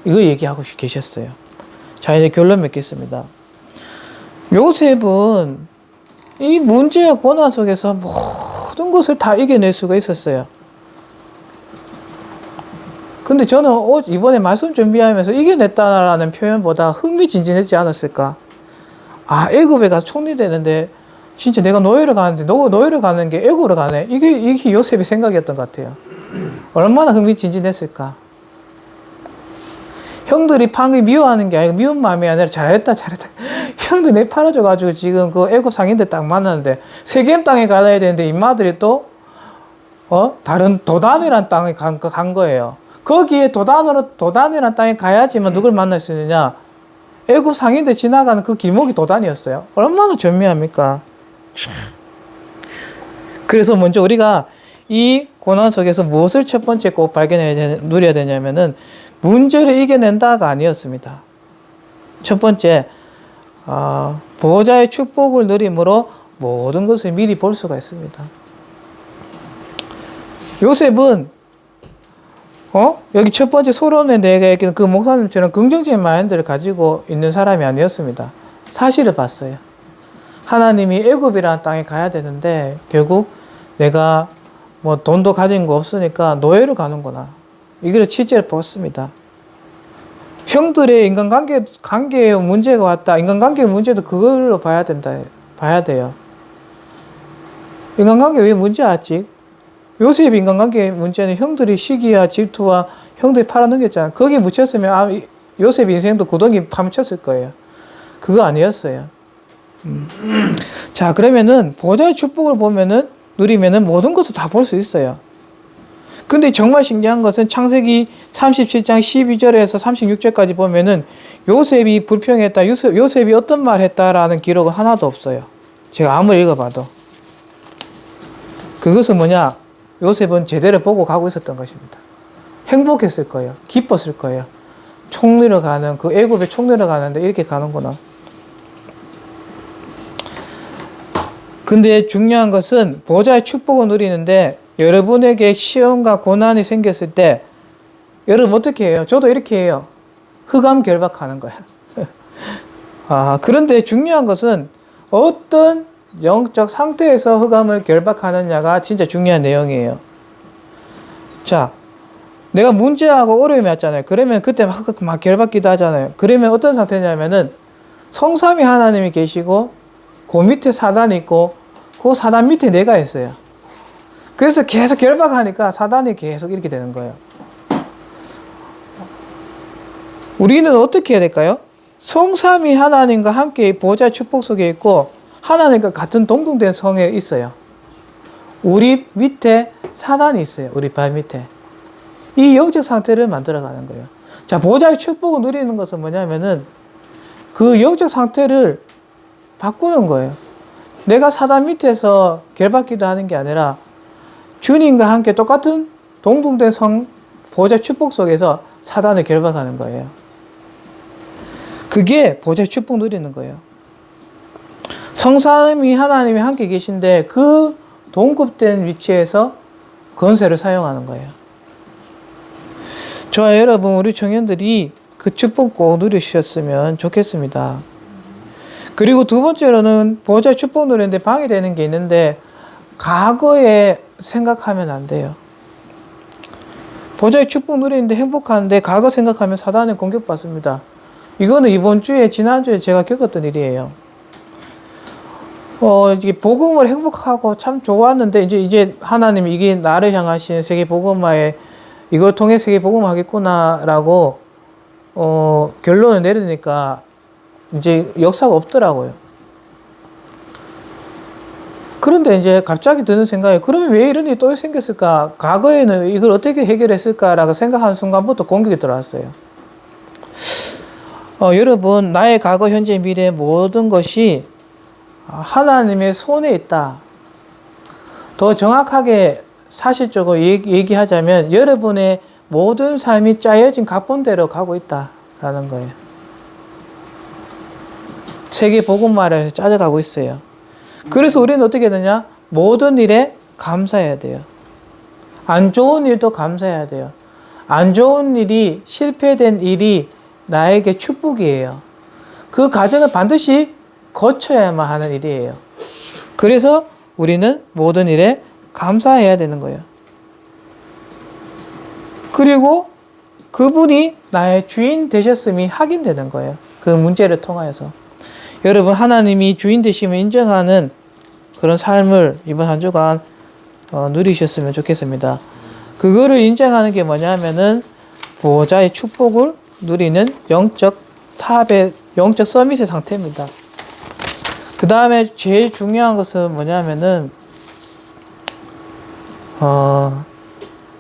이거 얘기하고 계셨어요. 자, 이제 결론 맺겠습니다. 요셉은 이 문제와 고난 속에서 모든 것을 다 이겨낼 수가 있었어요. 근데 저는 이번에 말씀 준비하면서 이겨냈다라는 표현보다 흥미진진했지 않았을까? 아, 애굽에 가서 총리 되는데 진짜 내가 노예를 가는데 노예를 가는 게 애굽으로 가네. 이게 요셉의 생각이었던 것 같아요. 얼마나 흥미진진했을까? 형들이 방을 미워하는 게 아니고 미운 마음이 아니라 잘했다. 형들 내 팔아줘가지고 지금 그 애굽 상인들 딱 만났는데 세겜 땅에 가야 되는데 임마들이 또 다른 도단이란 땅에 간 거예요. 거기에 도단이란 땅에 가야지만 누굴 만날 수 있느냐? 애굽 상인들 지나가는 그 길목이 도단이었어요. 얼마나 절묘합니까? 그래서 먼저 우리가 이 고난 속에서 무엇을 첫 번째 꼭 누려야 되냐면은 문제를 이겨낸다가 아니었습니다. 첫 번째, 보호자의 축복을 누림으로 모든 것을 미리 볼 수가 있습니다. 요셉은 여기 첫 번째 서론에 내가 얘기한 그 목사님처럼 긍정적인 마인드를 가지고 있는 사람이 아니었습니다. 사실을 봤어요. 하나님이 애굽이라는 땅에 가야 되는데 결국 내가 뭐 돈도 가진 거 없으니까 노예로 가는구나. 이걸 실제로 봤습니다. 형들의 인간관계에 문제가 왔다. 인간관계의 문제도 그걸로 봐야 돼요. 인간관계 왜 문제야, 아직? 요셉 인간관계의 문제는 형들이 시기와 질투와 형들이 팔아넘겼잖아. 거기에 묻혔으면 요셉 인생도 구덩이 파묻혔을 거예요. 그거 아니었어요. 자, 그러면은 보호자의 축복을 누리면은 모든 것을 다 볼 수 있어요. 근데 정말 신기한 것은 창세기 37장 12절에서 36절까지 보면은 요셉이 불평했다, 요셉이 어떤 말 했다라는 기록은 하나도 없어요. 제가 아무리 읽어봐도. 그것은 뭐냐? 요셉은 제대로 보고 가고 있었던 것입니다. 행복했을 거예요. 기뻤을 거예요. 총리로 가는, 그 애굽에 총리로 가는데 이렇게 가는구나. 근데 중요한 것은 보호자의 축복을 누리는데 여러분에게 시험과 고난이 생겼을 때 여러분 어떻게 해요? 저도 이렇게 해요. 흑암 결박하는 거야. 그런데 중요한 것은 어떤 영적 상태에서 흑암을 결박하느냐가 진짜 중요한 내용이에요. 자, 내가 문제하고 어려움이 왔잖아요. 그러면 그때 막 결박기도 하잖아요. 그러면 어떤 상태냐면은 성삼위 하나님이 계시고 그 밑에 사단이 있고 그 사단 밑에 내가 있어요. 그래서 계속 결박하니까 사단이 계속 이렇게 되는 거예요. 우리는 어떻게 해야 될까요? 성삼위 하나님과 함께 보호자의 축복 속에 있고 하나님과 같은 동등된 성에 있어요. 우리 밑에 사단이 있어요. 우리 발 밑에. 이 영적 상태를 만들어가는 거예요. 자, 보호자의 축복을 누리는 것은 뭐냐면은 그 영적 상태를 바꾸는 거예요. 내가 사단 밑에서 결박기도 하는 게 아니라 주님과 함께 똑같은 동등된 보호자 축복 속에서 사단을 결박하는 거예요. 그게 보호자 축복 누리는 거예요. 성삼위 하나님이 함께 계신데 그 동급된 위치에서 권세를 사용하는 거예요. 저와 여러분, 우리 청년들이 그 축복 꼭 누리셨으면 좋겠습니다. 그리고 두 번째로는 보호자의 축복 누리는데 방해되는 게 있는데 과거에 생각하면 안 돼요. 보호자의 축복 누리는데 행복한데 과거 생각하면 사단에 공격받습니다. 이거는 지난주에 제가 겪었던 일이에요. 이게 복음을 행복하고 참 좋았는데 이제 하나님이 이게 나를 향하신 세계 복음화에 이걸 통해 세계 복음하겠구나라고 결론을 내리니까 이제 역사가 없더라고요. 그런데 이제 갑자기 드는 생각이 그러면 왜 이런 일이 또 생겼을까? 과거에는 이걸 어떻게 해결했을까라고 생각하는 순간부터 공격이 들어왔어요. 여러분, 나의 과거, 현재, 미래 모든 것이 하나님의 손에 있다. 더 정확하게 사실적으로 얘기하자면 여러분의 모든 삶이 짜여진 각본대로 가고 있다라는 거예요. 세계 복음화를 짜져가고 있어요. 그래서 우리는 어떻게 되냐? 모든 일에 감사해야 돼요. 안 좋은 일도 감사해야 돼요. 안 좋은 일이, 실패된 일이 나에게 축복이에요. 그 과정을 반드시 거쳐야만 하는 일이에요. 그래서 우리는 모든 일에 감사해야 되는 거예요. 그리고 그분이 나의 주인 되셨음이 확인되는 거예요. 그 문제를 통하여서. 여러분, 하나님이 주인 되심을 인정하는 그런 삶을 이번 한 주간 누리셨으면 좋겠습니다. 그거를 인정하는 게 뭐냐면은 보호자의 축복을 누리는 영적 탑의 영적 서밋의 상태입니다. 그 다음에 제일 중요한 것은 뭐냐면은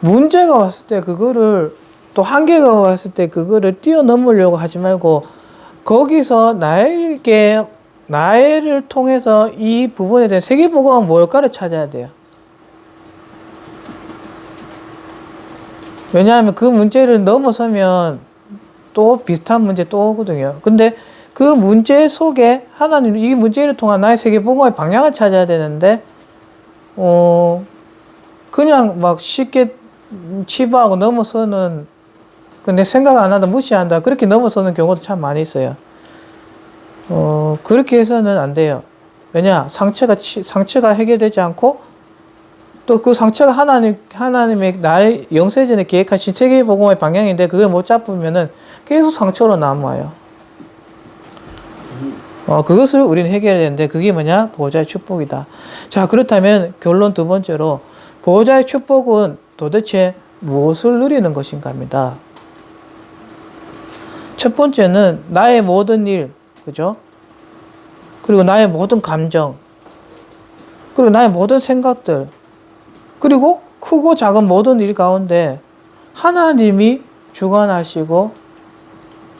문제가 왔을 때 그거를 또 한계가 왔을 때 그거를 뛰어넘으려고 하지 말고 거기서 나를 통해서 이 부분에 대한 세계복음은 뭘까를 찾아야 돼요. 왜냐하면 그 문제를 넘어서면 또 비슷한 문제 또 오거든요. 근데 그 문제 속에 하나님 이 문제를 통한 나의 세계복음의 방향을 찾아야 되는데 그냥 막 쉽게 치부하고 넘어서는 내 생각 안 한다 무시한다 그렇게 넘어서는 경우도 참 많이 있어요. 그렇게 해서는 안 돼요. 왜냐 상처가 해결되지 않고 또 그 상처가 하나님의 나의 영세전에 계획하신 세계복음의 방향인데 그걸 못 잡으면은 계속 상처로 남아요. 그것을 우리는 해결해야 되는데 그게 뭐냐? 보호자의 축복이다. 자, 그렇다면 결론 두 번째로 보호자의 축복은 도대체 무엇을 누리는 것인가 합니다. 첫 번째는 나의 모든 일, 그죠? 그리고 나의 모든 감정, 그리고 나의 모든 생각들, 그리고 크고 작은 모든 일 가운데 하나님이 주관하시고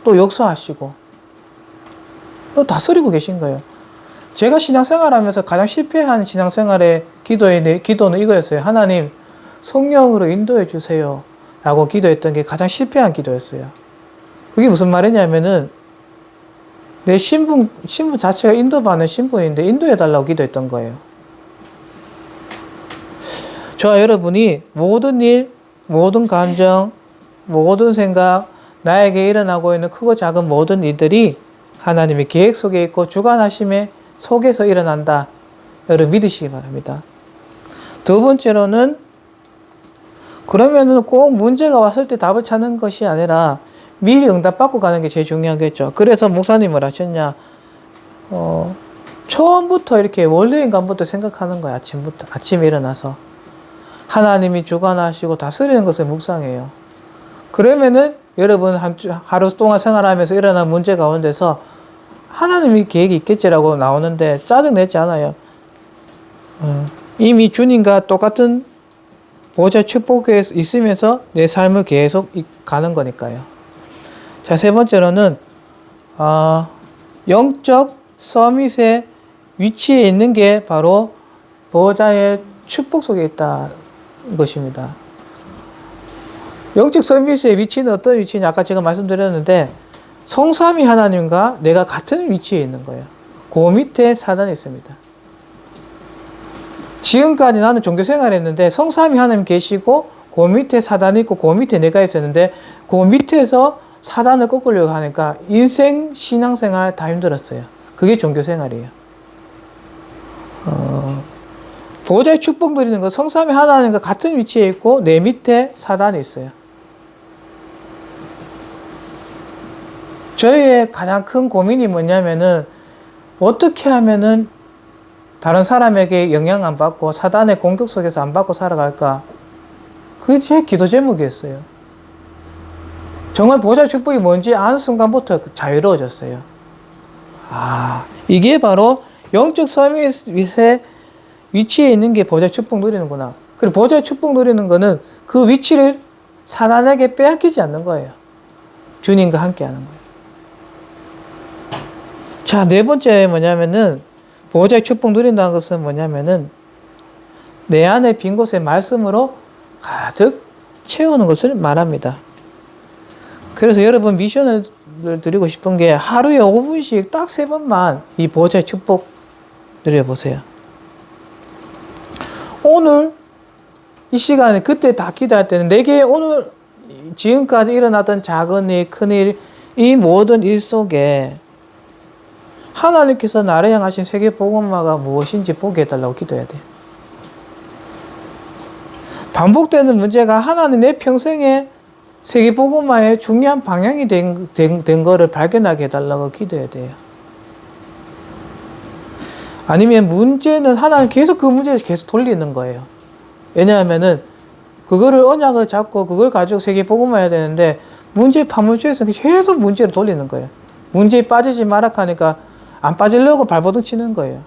또 역사하시고 또 다스리고 계신 거예요. 제가 신앙생활하면서 가장 실패한 신앙생활의 기도는 이거였어요. 하나님, 성령으로 인도해 주세요. 라고 기도했던 게 가장 실패한 기도였어요. 그게 무슨 말이냐면은 내 신분 자체가 인도받는 신분인데 인도해 달라고 기도했던 거예요. 저와 여러분이 모든 일, 모든 감정, 모든 생각, 나에게 일어나고 있는 크고 작은 모든 일들이 하나님의 계획 속에 있고 주관하심의 속에서 일어난다. 여러분 믿으시기 바랍니다. 두 번째로는 그러면은 꼭 문제가 왔을 때 답을 찾는 것이 아니라 미리 응답받고 가는 게 제일 중요하겠죠. 그래서 목사님을 하셨냐? 처음부터 이렇게 원래인간부터 생각하는 거야. 아침에 일어나서. 하나님이 주관하시고 다스리는 것을 묵상해요. 그러면은 여러분 하루 동안 생활하면서 일어난 문제 가운데서 하나님이 계획이 있겠지라고 나오는데 짜증내지 않아요. 이미 주님과 똑같은 보호자 축복에 있으면서 내 삶을 계속 가는 거니까요. 자, 세 번째로는 영적 서밋의 위치에 있는 게 바로 보호자의 축복 속에 있다는 것입니다. 영적 서밋의 위치는 어떤 위치냐? 아까 제가 말씀드렸는데 성삼위 하나님과 내가 같은 위치에 있는 거예요. 그 밑에 사단이 있습니다. 지금까지 나는 종교 생활을 했는데 성삼위 하나님 계시고 그 밑에 사단이 있고 그 밑에 내가 있었는데 그 밑에서 사단을 꺾으려고 하니까 인생 신앙생활 다 힘들었어요. 그게 종교 생활이에요. 보호자의 축복 누리는 건 성삼위 하나님과 같은 위치에 있고 내 밑에 사단이 있어요. 저희의 가장 큰 고민이 뭐냐면은 어떻게 하면은 다른 사람에게 영향 안 받고 사단의 공격 속에서 안 받고 살아갈까? 그게 제 기도 제목이었어요. 정말 보호자의 축복이 뭔지 아는 순간부터 자유로워졌어요. 이게 바로 영적 서밋의 위치에 있는 게 보호자의 축복 누리는구나. 그리고 보호자의 축복 누리는 거는 그 위치를 사단에게 빼앗기지 않는 거예요. 주님과 함께 하는 거예요. 자, 네 번째 뭐냐면은 보호자의 축복 누린다는 것은 뭐냐면은 내 안에 빈 곳에 말씀으로 가득 채우는 것을 말합니다. 그래서 여러분 미션을 드리고 싶은 게 하루에 5분씩 딱 3번만 이 보호자의 축복 누려보세요. 오늘 이 시간에 그때 다 기도할 때는 내게 오늘 지금까지 일어났던 작은 일, 큰 일, 이 모든 일 속에 하나님께서 나를 향하신 세계 복음화가 무엇인지 보게 해달라고 기도해야 돼요. 반복되는 문제가 하나님 내 평생에 세계 복음화의 중요한 방향이 된 거를 발견하게 해달라고 기도해야 돼요. 아니면 문제는 하나님 계속 그 문제를 계속 돌리는 거예요. 왜냐하면은 그거를 언약을 잡고 그걸 가지고 세계 복음화해야 되는데 문제 파문주에서 계속 문제를 돌리는 거예요. 문제에 빠지지 마라 하니까 안 빠지려고 발버둥 치는 거예요.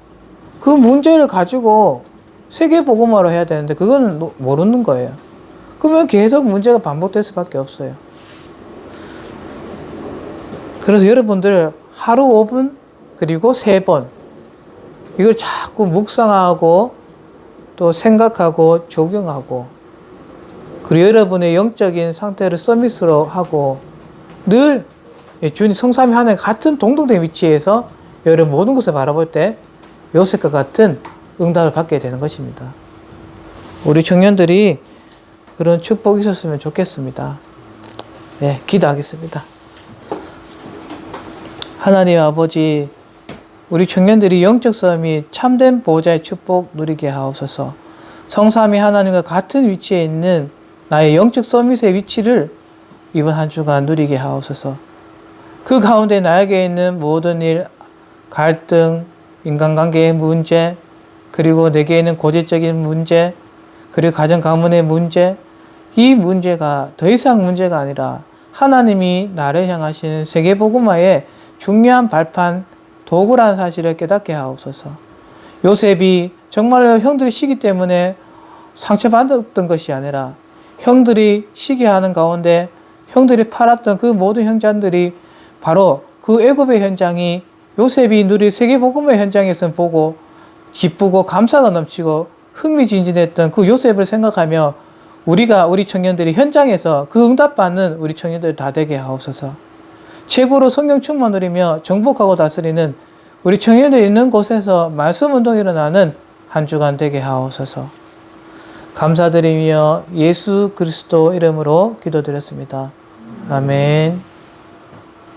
그 문제를 가지고 세계 복음화로 해야 되는데 그거는 모르는 거예요. 그러면 계속 문제가 반복될 수밖에 없어요. 그래서 여러분들 하루 5분 그리고 3번 이걸 자꾸 묵상하고 또 생각하고 적용하고 그리고 여러분의 영적인 상태를 서밋으로 하고 늘 주님 성삼위 하나님 같은 동등된 위치에서 여러분 모든 것을 바라볼 때 요셉과 같은 응답을 받게 되는 것입니다. 우리 청년들이 그런 축복이 있었으면 좋겠습니다. 네, 기도하겠습니다. 하나님 아버지, 우리 청년들이 영적 싸움이 참된 보호자의 축복 누리게 하옵소서. 성삼위 하나님과 같은 위치에 있는 나의 영적 서밋의 위치를 이번 한 주간 누리게 하옵소서. 그 가운데 나에게 있는 모든 일, 갈등, 인간관계의 문제, 그리고 내게 있는 고질적인 문제, 그리고 가정 가문의 문제, 이 문제가 더 이상 문제가 아니라 하나님이 나를 향하시는 세계 복음화의 중요한 발판, 도구라는 사실을 깨닫게 하옵소서. 요셉이 정말로 형들이 시기 때문에 상처받았던 것이 아니라 형들이 시기하는 가운데 형들이 팔았던 그 모든 현장들이 바로 그 애굽의 현장이 요셉이 누릴 세계 복음의 현장에서 보고 기쁘고 감사가 넘치고 흥미진진했던 그 요셉을 생각하며 우리 청년들이 현장에서 그 응답받는 우리 청년들 다 되게 하옵소서. 최고로 성령 충만 누리며 정복하고 다스리는 우리 청년들이 있는 곳에서 말씀 운동이 일어나는 한 주간 되게 하옵소서. 감사드리며 예수 그리스도 이름으로 기도드렸습니다. 아멘.